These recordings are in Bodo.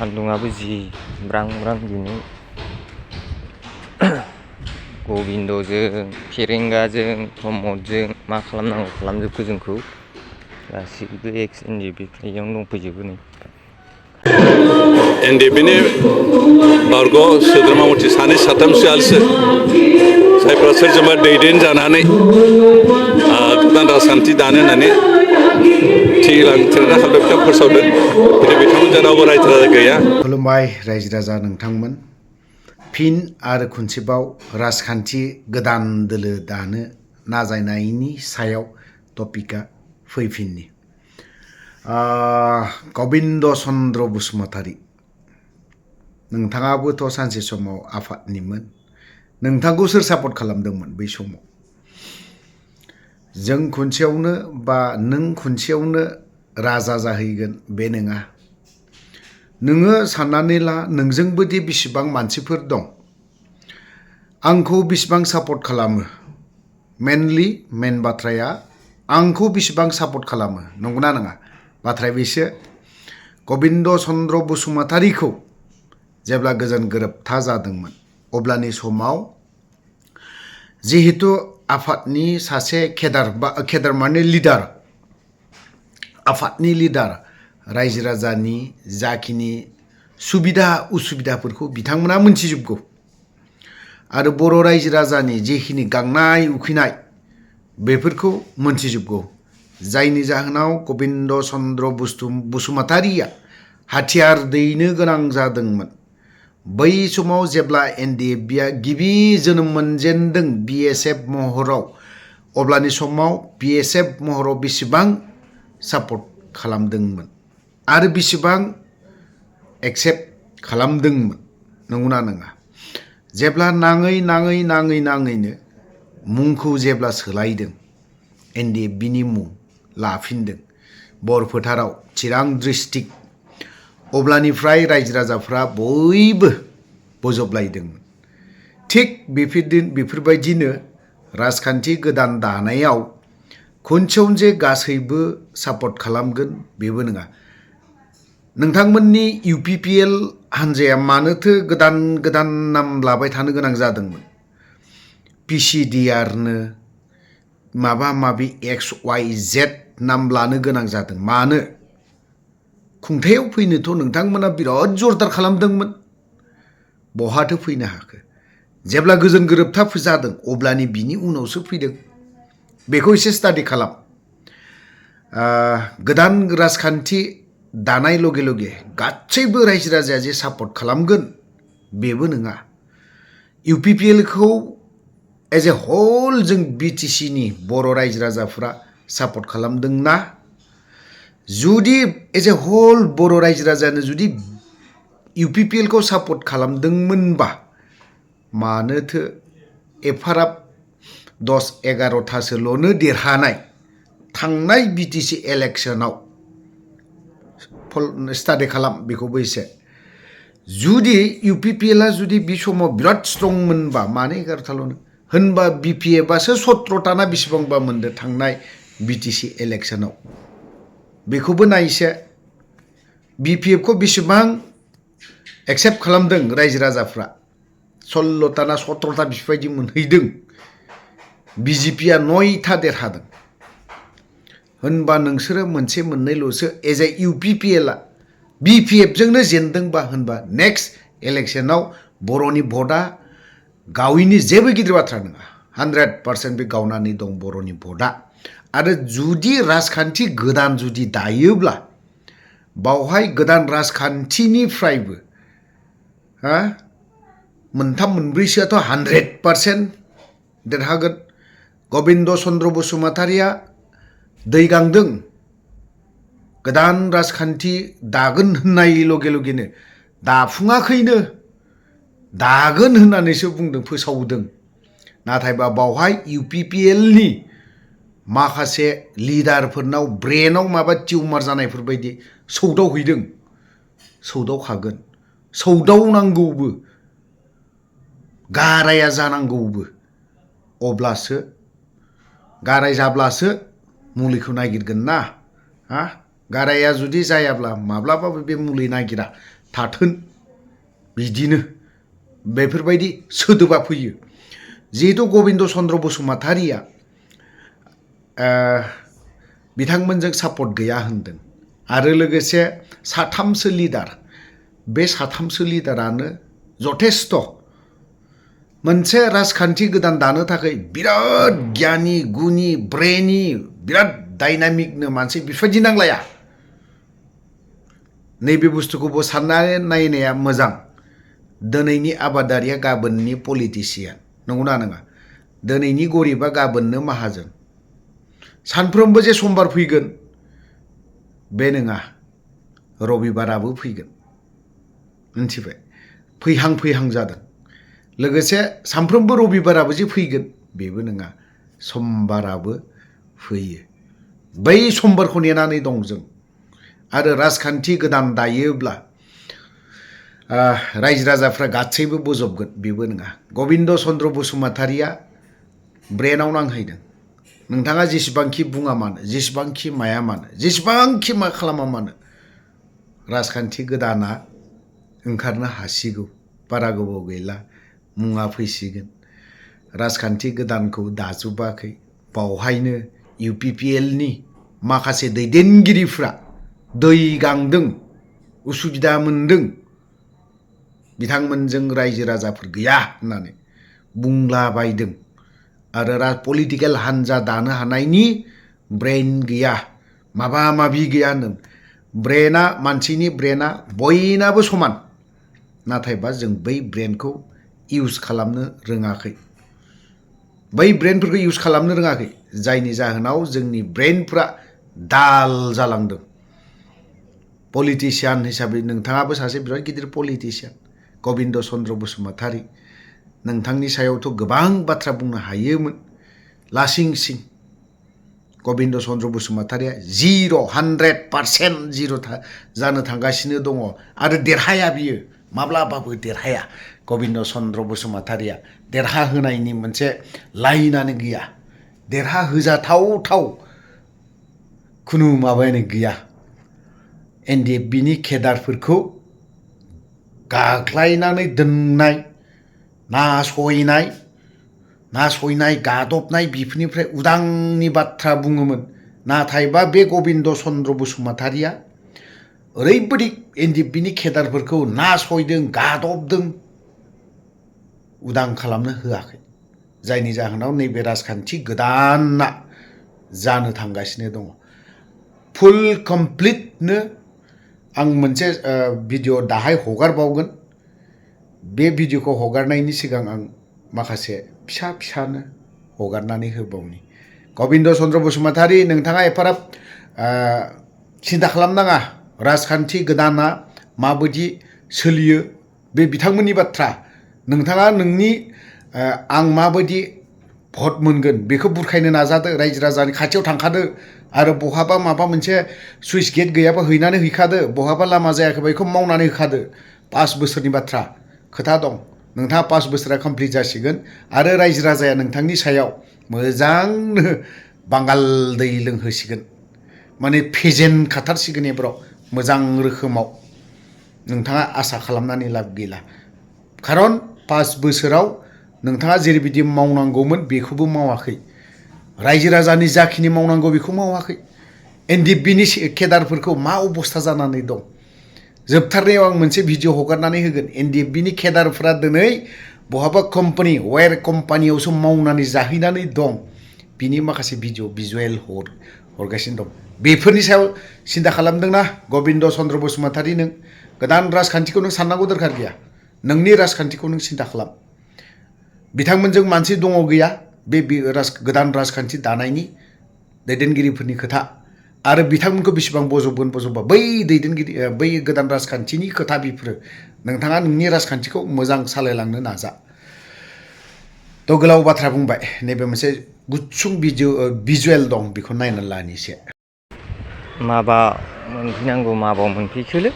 सान्दुङाबो जि ब्रां ब्रां दिनै गबिन्दजों फेरेंगाजों प्रमदजों मा खालामनांगौ खालामजोबखो जोंखौ गासिबो एक्स एनडिएफबि इयावनो दंफैजोबो नै एनडिएफबिनि बारग' सोद्रोमा मथि सानै साथामसोआलसो जायफ्रा सोरजोंबा दैदेन जानानै गोदान राजखान्थि दानो होननानै थिरांथा खालामदों फोसावदों दिनै बिथांमोनजों रावबो रायजो राजा गैया। खुलुमबाय रायजो राजा नोंथांमोन फिन आरो खनसेबाव राजखान्थि गोदान दोलो दानो नाजानायनि सायाव टपिकआ फैफिननि गबिन्द चन्द्र बसुमतारी नोंथाङाबोथ' सानसे समाव आफादनिमोन नोंथांखौ सोर सापर्ट खालामदोंमोन बै समाव जों खनसेयावनो बा नों खनसेयावनो राजा जाहैगोन बे नङा नोङो साननानै ला नोंजोंबोदि बेसेबां मानसिफोर दं आंखौ बेसेबां सापर्ट खालामो मेन बाथ्राया आंखौ बेसेबां सापर्ट खालामो नंगौना नङा बाथ्राया बेसो गबिन्द चन्द्र बसुमतारीखौ जेब्ला गोजोन गोरोबथा जादोंमोन अब्लानि समाव जिहेतु आफादनि सासे केदार माने लिडार आफादनि लिडार रायजो राजानि जाखिनि सुबिदा उसुबिदाफोरखौ बिथांमोना मोनथिजोबगौ आरो बर' रायजो राजानि जेखिनि गांनाय उखैनाय बेफोरखौ मोनथिजोबगौ जायनि जाहोनाव गबिन्द चन्द्र बसुमतारीया हाथियार दैनो गोनां जादोंमोन बै समाव जेब्ला एनडिएफबिआ गिबि जोनोम मोनजेनदों बिएसएफ महराव अब्लानि समाव बिएसएफ महराव बेसेबां सापर्ट खालामदोंमोन आरो बेसेबां एक्सेप्ट खालामदोंमोन नंगौना नङा जेब्ला नाङैनो मुंखौ जेब्ला सोलायदों एनडिएफबिनि मुं लाफिनदों बरफोथाराव चिरां डिस्ट्रिक्ट अब्लानिफ्राय रायजो राजाफ्रा बयबो बजबलायदोंमोन थिग बेफोरबायदिनो राजखान्थि गोदान दानायाव खनसेयावनो जे गासैबो सापर्ट खालामगोन बेबो नङा नोंथांमोननि इउपिपिएल हान्जाया मानोथो गोदान नाम लाबाय थानो गोनां जादोंमोन पिसिडिआरनो माबा माबि XYZ नाम लानो गोनां जादों मानो खुंथायाव फैनोथ' नोंथांमोना बिराद जरदार खालामदोंमोन बहाथो फैनो हाखो जेब्ला गोजोन गोरोबथा जादों अब्लानि बिनि उनावसो फैदों बेखौ एसे स्टाडि खालाम गोदान राजखान्थि दानाय लगे लगे गासैबो रायजो राजाया जे सापर्ट खालामगोन बेबो नङा इउपिपिएलखौ एज ए हल जों बिटिसिनि बर' रायजो राजाफ्रा सापर्ट खालामदोंना जुदि एज ए हल बर' रायजो राजायानो जुदि इउपिपिएलखौ सापर्ट खालामदोंमोनबा मानोथो एफाराब 10-11थासोल'नो देरहानाय थांनाय बिटिसि इलेक्शनाव स्टाडि खालाम बेखौबो एसे जुदि इउपिपिएलआ जुदि बे समाव बिराद स्ट्रंमोनबा मानो 11थाल'नो होनबा बिपिएफआसो 17था ना बेसेबांबा मोनदो थांनाय बिटिसि इलेक्शनाव बेखौबो नायसे बिपिएफखौ बेसेबां एक्सेप्ट खालामदों रायजो राजाफ्रा 16था ना 17था बेफोरबायदि मोनहैदों बिजेपिआ 9था देरहादों होनबा नोंसोरो मोनसे मोननैल'सो एज ए इउपिपिएलआ बिपिएफजोंनो जेनदोंबा होनबा नेक्स्ट इलेक्शनाव बर'नि भटआ गावैनि जेबो गिदिर बाथ्रा नङा 100% बे गावनानै दं बर'नि भटआ आरो जुदि राजखान्थि गोदान जुदि दायोब्ला बावहाय गोदान राजखान्थिनिफ्रायबो मोनथाम मोनब्रैसोआथ' 100% देरहागोन गबिन्द चन्द्र बसुमतारीया दै गांदों गोदान राजखान्थि दागोन होननाय लगे लगेनो दाफुङाखैनो दागोन होननानैसो बुंदों फोसावदों नाथायबा बावहाय इउपिपिएलनि माखासे लिडारफोरनाव ब्रेनाव माबा टिउमार जानायफोरबायदि सौदावहैदों सौदावखागोन सौदावनांगौबो गाराया जानांगौबो अब्लासो गाराय जाब्लासो मुलिखौ नागिरगोन ना गाराया जुदि जायाब्ला माब्लाबाबो बे मुलि नागिरा थाथोन बिदिनो बेफोरबायदि सोदोबा फैयो जिहेतु गबिन्द चन्द्र बसुमतारिया बिथांमोनजों सापर्ट गैया होनदों आरो लोगोसे साथामसो लिडार बे साथामसो लिडारानो जथेस्थ मोनसे राजखान्थि गोदान दानो थाखाय बिराद गियानि गुनि ब्रेनि बिराद डायनामिकनो मानसि बेफोरबायदि नांलाया नैबे बुस्थुखौबो साननानै नायनाया मोजां दिनैनि आबादारिया गाबोननि पलिटिसियान नंगौना नङा दिनैनि गरिबा गाबोननो माहाजोन सानफ्रोमबो जे समबार फैगोन बे नङा रबिबाराबो फैगोन मिन्थिबाय फैहां जादों लोगोसे सानफ्रोमबो रबिबाराबो जे फैगोन बेबो नङा समबाराबो फैयो बै समबारखौ नेनानै दं जों आरो राजखान्थि गोदान दायोब्ला रायजो राजाफ्रा गासैबो बोजबगोन बेबो नङा गबिन्द चन्द्र बसुमतारिया ब्रेनाव नांहैदों नोंथाङा जेसेबांखि बुङा मानो जेसेबांखि माया मानो जेसेबांखि मा खालामा मानो राजखान्थि गोदाना ओंखारनो हासिगौ बारा गोबाव गैला मुङा फैसिगोन राजखान्थि गोदानखौ दाजोबाखै बावहायनो UPPLनि माखासे दैदेनगिरिफ्रा दै गांदों उसुबिदा मोनदों बिथांमोनजों रायजो राजाफोर गैया होननानै बुंलाबायदों आरो पलिटिकेल हान्जा दानो हानायनि ब्रेन गैया माबा माबि गैया होनदों ब्रेना मानसिनि ब्रेना बयनाबो समान नाथायबा जों बै ब्रेनखौ इउज खालामनो रोङाखै बै ब्रेनफोरखौ इउज खालामनो रोङाखै जायनि जाहोनाव जोंनि ब्रेनफ्रा दाल जालांदों पलिटिशियान हिसाबै नोंथाङाबो सासे बिराद गिदिर पलिटिशियान गबिन्द चन्द्र बसुमतारि नोंथांनि सायावथ' गोबां बाथ्रा बुंनो हायोमोन लासिं सिं गबिन्द चन्द्र बसुमतारिया 100% जिर' जानो थांगासिनो दङ आरो देरहाया बियो माब्लाबाबो देरहाया गबिन्द चन्द्र बसुमतारिया देरहा होनायनि मोनसे लाइनानो गैया देरहा होजाथाव खुनु माबायानो गैया NDFBनि केडारफोरखौ गाग्लायनानै दोननाय नासयनाय गादबनाय बेफोरनिफ्राय उदांनि बाथ्रा बुङोमोन नाथायबा बे गबिन्द चन्द्र बसुमतारिया ओरैबायदि NDFBनि केडारफोरखौ नासयदों गादबदों उदां खालामनो होआखै जायनि जाहोनाव नैबे राजखान्थि गोदाना जानो थांगासिनो दङ फुल कमप्लिटनो आं मोनसे भिडिअ दाहाय हगारबावगोन बे भिडिअखौ हगारनायनि सिगां आं माखासे फिसानो हगारनानै होबावनि गबिन्द चन्द्र बसुमतारि नोंथाङा एफाराब सिन्था खालामनाङा राजखान्थि गोदाना माबायदि सोलियो बे बिथांमोननि बाथ्रा नोंथाङा नोंनि आं माबायदि भट मोनगोन बेखौ बुरखायनो नाजादो रायजो राजानि खाथियाव थांखादो आरो बहाबा माबा मोनसे सुइस गेट गैयाबा हैनानै हैखादो बहाबा लामा जायाखैबा बेखौ मावनानै होखादो 5 बोसोरनि बाथ्रा खोथा दं नोंथाङा 5 बोसोरा कमप्लिट जासिगोन आरो रायजो राजाया नोंथांनि सायाव मोजांनो बांगाल दै लोंहोसिगोन माने फेजेन खाथारसिगोन एबाराव मोजां रोखोमाव नोंथाङा आसा खालामनानै लाब गैला खारन 5 बोसोराव नोंथाङा जेरैबायदि मावनांगौमोन बेखौबो मावाखै रायजो राजानि जाखिनि मावनांगौ बेखौ मावाखै NDFBनि केडारफोरखौ मा अबस्था जानानै दं जोबथारनायाव आं मोनसे भिडिअ हगारनानै होगोन NDFBनि केडारफोरा दिनै बहाबा कम्पानि वायर कम्पानियावसो मावनानै जाहैनानै दं बिनि माखासे भिडिअ भिजुएल हरगासिनो दं बेफोरनि सायाव सिन्था खालामदोंना गबिन्द चन्द्र बसुमतारि नों गोदान राजखान्थिखौ नों साननांगौ दरखार गैया नोंनि राजखान्थिखौ नों सिन्था खालाम बिथांमोनजों मानसि दङ गैया बे गोदान राजखान्थि दानायनि दैदेनगिरिफोरनि खोथा आरो बिथांमोनखौ बेसेबां बजबा बै दैदेनगिरि बै गोदान राजखान्थिनि खोथा बेफोरो नोंथाङा नोंनि राजखान्थिखौ मोजां सालायलांनो नाजा थ' गोलाव बाथ्रा बुंबाय नैबे मोनसे गुसुं भिजुएल दं बेखौ नायनानै लानि एसे माबा मोनफैनांगौ माबाव मोनफैखोलै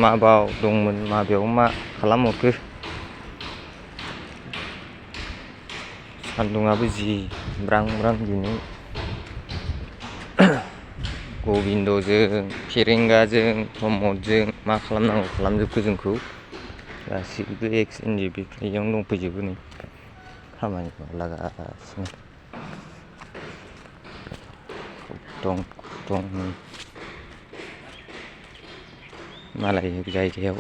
माबाव दंमोन माबायाव मा खालामहरखो सान्दुङाबो जि ब्रां दिनै गबिन्दजों फेरेंगाजों प्रमदजों मा खालामनांगौ खालामजोबखो जोंखौ गासिबो एक्स एनजिपि इयावनो दंफैजोबो नै खामानि मावलागासिनो दं मालाय जायगायाव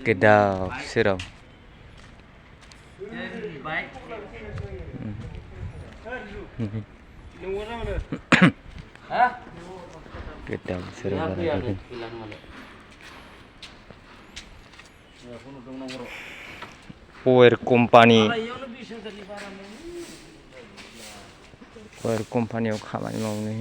गोदाव सोराव गोदाव सोराव जालायदों अवेर कम्पानियाव खामानि मावनो